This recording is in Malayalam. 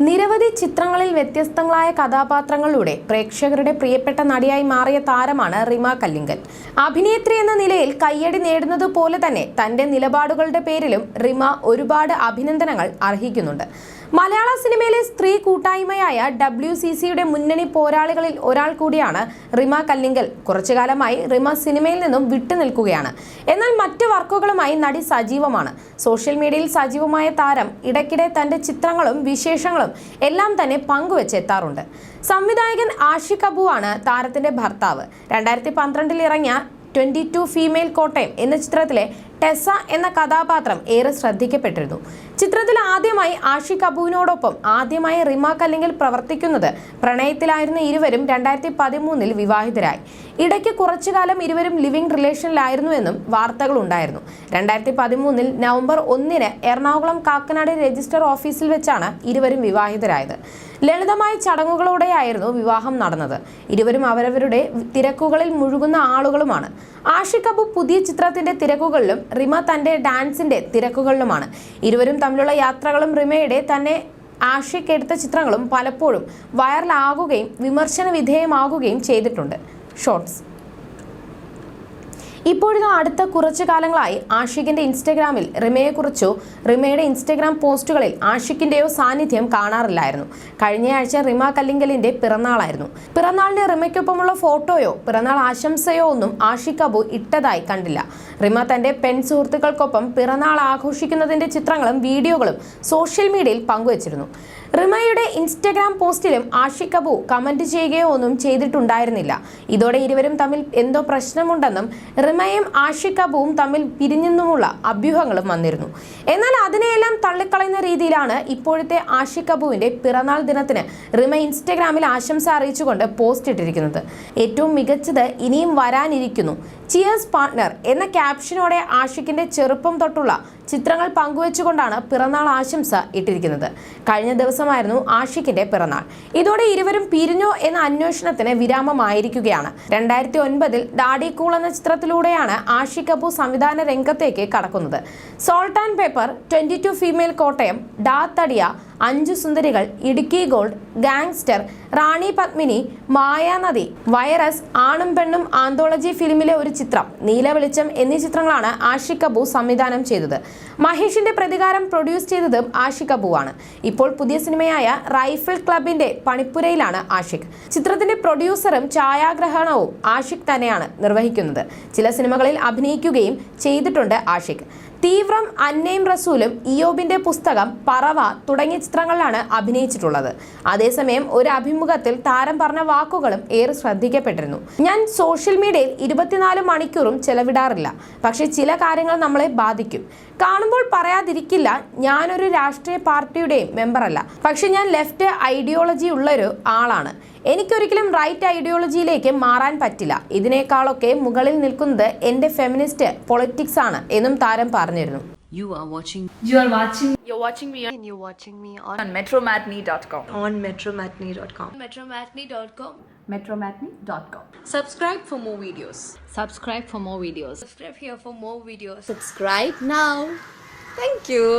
നിരവധി ചിത്രങ്ങളിൽ വ്യത്യസ്തങ്ങളായ കഥാപാത്രങ്ങളിലൂടെ പ്രേക്ഷകരുടെ പ്രിയപ്പെട്ട നടിയായി മാറിയ താരമാണ് റിമ കല്ലിങ്കൽ. അഭിനേത്രി എന്ന നിലയിൽ കയ്യടി നേടുന്നതുപോലെ തന്നെ തന്റെ നിലപാടുകളുടെ പേരിലും റിമ ഒരുപാട് അഭിനന്ദനങ്ങൾ അർഹിക്കുന്നുണ്ട്. മലയാള സിനിമയിലെ സ്ത്രീ കൂട്ടായ്മയായ WCCയുടെ മുന്നണി പോരാളികളിൽ ഒരാൾ കൂടിയാണ് റിമ കല്ലിങ്കൽ. കുറച്ചുകാലമായി റിമ സിനിമയിൽ നിന്നും വിട്ടുനിൽക്കുകയാണ്. എന്നാൽ മറ്റ് വർക്കുകളുമായി നടി സജീവമാണ്. സോഷ്യൽ മീഡിയയിൽ സജീവമായ താരം ഇടയ്ക്കിടെ തന്റെ ചിത്രങ്ങളും വിശേഷങ്ങളും എല്ലാം തന്നെ പങ്കുവെച്ചെത്താറുണ്ട്. സംവിധായകൻ ആഷിഖ് അബു ആണ് താരത്തിന്റെ ഭർത്താവ്. 2012 ഇറങ്ങിയ 22 ഫീമെയിൽ കോട്ടയം എന്ന ചിത്രത്തിലെ ടെസ എന്ന കഥാപാത്രം ഏറെ ശ്രദ്ധിക്കപ്പെട്ടിരുന്നു. ചിത്രത്തിൽ ആദ്യമായി ആഷിഖ് അബുവിനോടൊപ്പം ആദ്യമായി റിമ കല്ലിങ്കൽ പ്രവർത്തിക്കുന്നത് പ്രണയത്തിലായിരുന്ന ഇരുവരും 2013 വിവാഹിതരായി. ഇടയ്ക്ക് കുറച്ചുകാലം ഇരുവരും ലിവിംഗ് റിലേഷനിലായിരുന്നുവെന്നും വാർത്തകൾ ഉണ്ടായിരുന്നു. 2013 നവംബർ 1 എറണാകുളം കാക്കനാട് രജിസ്റ്റർ ഓഫീസിൽ വെച്ചാണ് ഇരുവരും വിവാഹിതരായത്. ലളിതമായ ചടങ്ങുകളോടെയായിരുന്നു വിവാഹം നടന്നത്. ഇരുവരും അവരവരുടെ തിരക്കുകളിൽ മുഴുകുന്ന ആളുകളുമാണ്. ആഷിഖ് അബു പുതിയ ചിത്രത്തിന്റെ തിരക്കുകളിലും റിമ തന്റെ ഡാൻസിന്റെ തിരക്കുകളിലുമാണ്. ഇരുവരും തമ്മിലുള്ള യാത്രകളും റിമയുടെ തന്നെ ആഷിഖ് എടുത്ത ചിത്രങ്ങളും പലപ്പോഴും വൈറലാകുകയും വിമർശന വിധേയമാകുകയും ചെയ്തിട്ടുണ്ട്. ഷോർട്സ് ഇപ്പോഴത്തെ അടുത്ത കുറച്ചു കാലങ്ങളായി ആഷിഖിന്റെ ഇൻസ്റ്റഗ്രാമിൽ റിമയെക്കുറിച്ചോ റിമയുടെ ഇൻസ്റ്റഗ്രാം പോസ്റ്റുകളിൽ ആഷിഖിന്റെയോ സാന്നിധ്യം കാണാറില്ലായിരുന്നു. കഴിഞ്ഞയാഴ്ച റിമ കല്ലിങ്കലിന്റെ പിറന്നാളായിരുന്നു. പിറന്നാളിന് റിമയ്ക്കൊപ്പമുള്ള ഫോട്ടോയോ പിറന്നാൾ ആശംസയോ ഒന്നും ആഷിഖ് അബു ഇട്ടതായി കണ്ടില്ല. റിമ തന്റെ പെൺ സുഹൃത്തുക്കൾക്കൊപ്പം പിറന്നാൾ ആഘോഷിക്കുന്നതിന്റെ ചിത്രങ്ങളും വീഡിയോകളും സോഷ്യൽ മീഡിയയിൽ പങ്കുവച്ചിരുന്നു. റിമയുടെ ഇൻസ്റ്റഗ്രാം പോസ്റ്റിലും ആഷിഖ് അബു കമന്റ് ചെയ്യുകയോ ഒന്നും ചെയ്തിട്ടുണ്ടായിരുന്നില്ല. ഇതോടെ ഇരുവരും തമ്മിൽ എന്തോ പ്രശ്നമുണ്ടെന്നും റിമയും ആഷിഖ് അബുവും തമ്മിൽ പിരിഞ്ഞെന്നുമുള്ള അഭ്യൂഹങ്ങളും വന്നിരുന്നു. എന്നാൽ അതിനെയെല്ലാം തള്ളിക്കളയുന്ന രീതിയിലാണ് ഇപ്പോഴത്തെ ആഷിഖ് അബുവിന്റെ പിറന്നാൾ ദിനത്തിന് റിമ ഇൻസ്റ്റഗ്രാമിൽ ആശംസ അറിയിച്ചുകൊണ്ട് പോസ്റ്റ് ഇട്ടിരിക്കുന്നത്. ഏറ്റവും മികച്ചത് ഇനിയും വരാനിരിക്കുന്നു, ചിയേഴ്സ് പാർട്ട്ണർ എന്ന ക്യാപ്ഷനോടെ ആഷിഖിന്റെ ചെറുപ്പം തൊട്ടുള്ള ചിത്രങ്ങൾ പങ്കുവെച്ചുകൊണ്ടാണ് പിറന്നാൾ ആശംസ ഇട്ടിരിക്കുന്നത്. കഴിഞ്ഞ ദിവസമായിരുന്നു ആഷിഖിന്റെ പിറന്നാൾ. ഇതോടെ ഇരുവരും പിരിഞ്ഞോ എന്ന അന്വേഷണത്തിന് വിരാമമായിരിക്കുകയാണ്. 2009 ഡാഡി കൂൾ എന്ന ചിത്രത്തിലൂടെയാണ് ആഷിഖ് അബു സംവിധാന രംഗത്തേക്ക് കടക്കുന്നത്. Salt and paper, 22 female Kottayam, ഡാ തടിയ, 5 സുന്ദരികൾ, ഇടുക്കി ഗോൾഡ്, ഗാങ്സ്റ്റർ, റാണി പത്മിനി, മായാനദി, വൈറസ്, ആണും പെണ്ണും, ആന്തോളജി ഫിലിമിലെ ഒരു ചിത്രം, നീലവെളിച്ചം എന്നീ ചിത്രങ്ങളാണ് ആഷിഖ് അബു സംവിധാനം ചെയ്തത്. മഹേഷിന്റെ പ്രതികാരം പ്രൊഡ്യൂസ് ചെയ്തതും ആഷിഖ് അബുവാണ്. ഇപ്പോൾ പുതിയ സിനിമയായ റൈഫിൾ ക്ലബിന്റെ പണിപ്പുരയിലാണ് ആഷിഖ്. ചിത്രത്തിന്റെ പ്രൊഡ്യൂസറും ഛായാഗ്രഹണവും ആഷിഖ് തന്നെയാണ് നിർവഹിക്കുന്നത്. ചില സിനിമകളിൽ അഭിനയിക്കുകയും ചെയ്തിട്ടുണ്ട് ആഷിഖ്. തീവ്രം, അന്നയും റസൂലും, ഇയോബിന്റെ പുസ്തകം, പറവ തുടങ്ങിയ ചിത്രങ്ങളിലാണ് അഭിനയിച്ചിട്ടുള്ളത്. അതേസമയം ഒരു അഭിമുഖത്തിൽ താരം പറഞ്ഞ വാക്കുകളും ഏറെ ശ്രദ്ധിക്കപ്പെട്ടിരുന്നു. ഞാൻ സോഷ്യൽ മീഡിയയിൽ 24 മണിക്കൂറും ചെലവിടാറില്ല. പക്ഷെ ചില കാര്യങ്ങൾ നമ്മളെ ബാധിക്കും. കാണുമ്പോൾ പറയാതിരിക്കില്ല, ഞാനൊരു രാഷ്ട്രീയ പാർട്ടിയുടെയും മെമ്പറല്ല. പക്ഷെ ഞാൻ ലെഫ്റ്റ് ഐഡിയോളജി ഉള്ളൊരു ആളാണ്. എനിക്കൊരിക്കലും റൈറ്റ് ഐഡിയോളജിയിലേക്ക് മാറാൻ പറ്റില്ല. ഇതിനേക്കാളൊക്കെ മുകളിൽ നിൽക്കുന്നത് എന്റെ ഫെമിനിസ്റ്റ് പൊളിറ്റിക്സ് ആണ് എന്നും താരം പറഞ്ഞിരുന്നു. You're watching me on metromatney.com. metromatney.com. Subscribe for more videos. Subscribe for more videos. Subscribe here for more videos. Subscribe now. Thank you.